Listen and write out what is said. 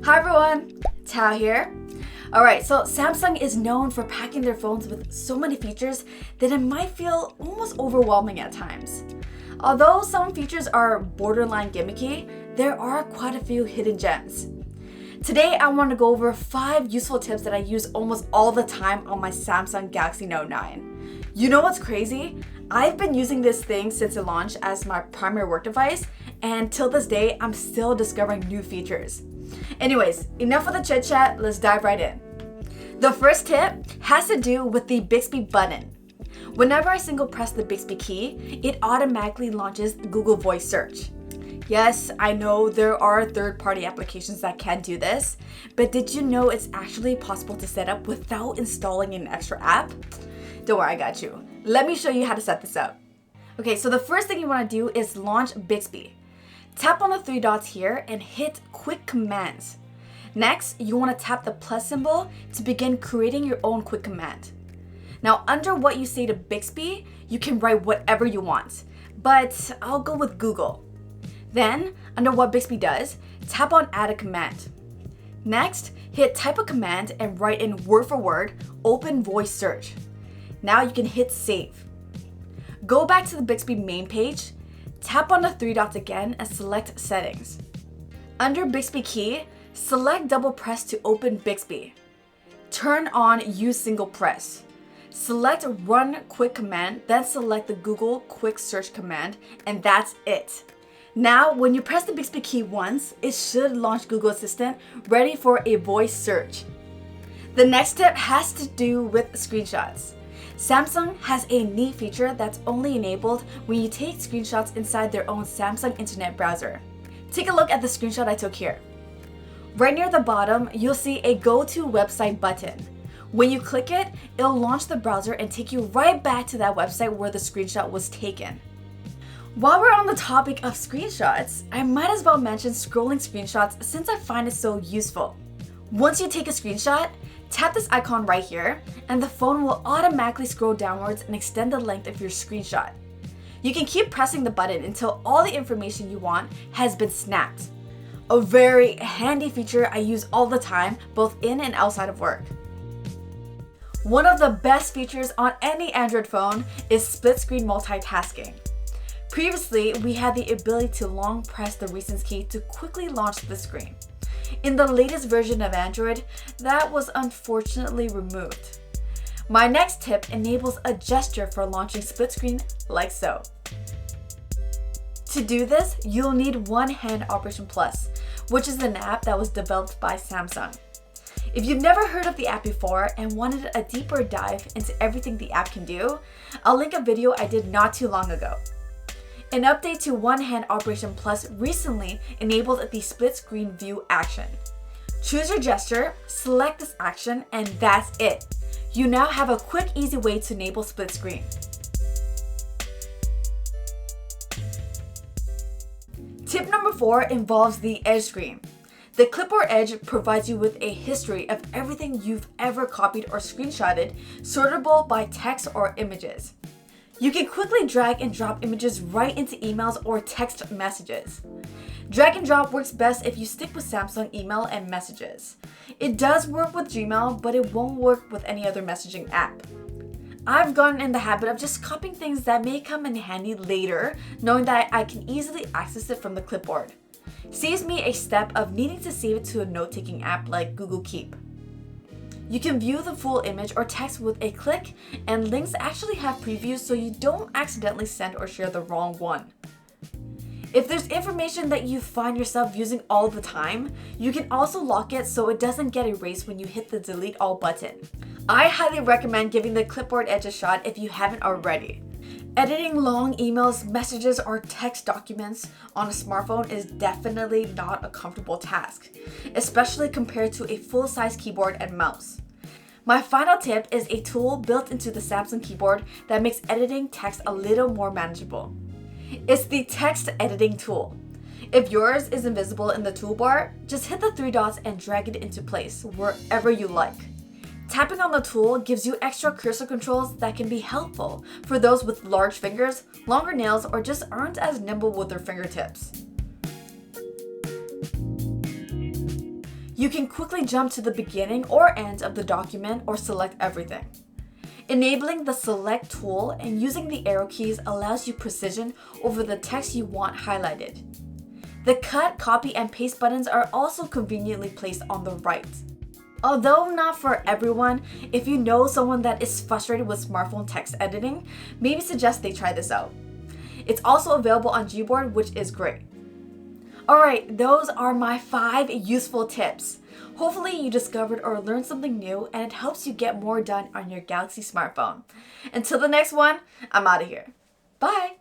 Hi everyone, Tao here. Alright, so Samsung is known for packing their phones with so many features that it might feel almost overwhelming at times. Although some features are borderline gimmicky, there are quite a few hidden gems. Today I want to go over 5 useful tips that I use almost all the time on my Samsung Galaxy Note 9. You know what's crazy? I've been using this thing since it launched as my primary work device, and till this day I'm still discovering new features. Anyways, enough of the chit chat, let's dive right in. The first tip has to do with the Bixby button. Whenever I single press the Bixby key, it automatically launches Google Voice Search. Yes, I know there are third-party applications that can do this, but did you know it's actually possible to set up without installing an extra app? Don't worry, I got you. Let me show you how to set this up. Okay, so the first thing you want to do is launch Bixby. Tap on the 3 dots here and hit Quick Commands. Next, you want to tap the plus symbol to begin creating your own quick command. Now, under what you say to Bixby, you can write whatever you want, but I'll go with Google. Then, under what Bixby does, tap on Add a Command. Next, hit Type a Command and write in word for word, Open Voice Search. Now you can hit Save. Go back to the Bixby main page, tap on the 3 dots again and select Settings. Under Bixby key, select double press to open Bixby. Turn on Use Single Press. Select Run Quick Command, then select the Google Quick Search command, and that's it. Now, when you press the Bixby key once, it should launch Google Assistant ready for a voice search. The next tip has to do with screenshots. Samsung has a neat feature that's only enabled when you take screenshots inside their own Samsung Internet browser. Take a look at the screenshot I took here. Right near the bottom, you'll see a Go to Website button. When you click it, it'll launch the browser and take you right back to that website where the screenshot was taken. While we're on the topic of screenshots, I might as well mention scrolling screenshots since I find it so useful. Once you take a screenshot, tap this icon right here, and the phone will automatically scroll downwards and extend the length of your screenshot. You can keep pressing the button until all the information you want has been snapped. A very handy feature I use all the time, both in and outside of work. One of the best features on any Android phone is split screen multitasking. Previously, we had the ability to long press the recents key to quickly launch the screen. In the latest version of Android, that was unfortunately removed. My next tip enables a gesture for launching split screen like so. To do this, you'll need One Hand Operation Plus, which is an app that was developed by Samsung. If you've never heard of the app before and wanted a deeper dive into everything the app can do, I'll link a video I did not too long ago. An update to One Hand Operation Plus recently enabled the split screen view action. Choose your gesture, select this action, and that's it. You now have a quick, easy way to enable split screen. Tip number 4 involves the Edge screen. The Clipboard Edge provides you with a history of everything you've ever copied or screenshotted, sortable by text or images. You can quickly drag and drop images right into emails or text messages. Drag and drop works best if you stick with Samsung email and messages. It does work with Gmail, but it won't work with any other messaging app. I've gotten in the habit of just copying things that may come in handy later, knowing that I can easily access it from the clipboard. Saves me a step of needing to save it to a note-taking app like Google Keep. You can view the full image or text with a click, and links actually have previews so you don't accidentally send or share the wrong one. If there's information that you find yourself using all the time, you can also lock it so it doesn't get erased when you hit the delete all button. I highly recommend giving the Clipboard Edge a shot if you haven't already. Editing long emails, messages, or text documents on a smartphone is definitely not a comfortable task, especially compared to a full-size keyboard and mouse. My final tip is a tool built into the Samsung keyboard that makes editing text a little more manageable. It's the text editing tool. If yours is invisible in the toolbar, just hit the 3 dots and drag it into place wherever you like. Tapping on the tool gives you extra cursor controls that can be helpful for those with large fingers, longer nails, or just aren't as nimble with their fingertips. You can quickly jump to the beginning or end of the document or select everything. Enabling the select tool and using the arrow keys allows you precision over the text you want highlighted. The cut, copy, and paste buttons are also conveniently placed on the right. Although not for everyone, if you know someone that is frustrated with smartphone text editing, maybe suggest they try this out. It's also available on Gboard, which is great. Alright, those are my 5 useful tips. Hopefully you discovered or learned something new and it helps you get more done on your Galaxy smartphone. Until the next one, I'm out of here. Bye!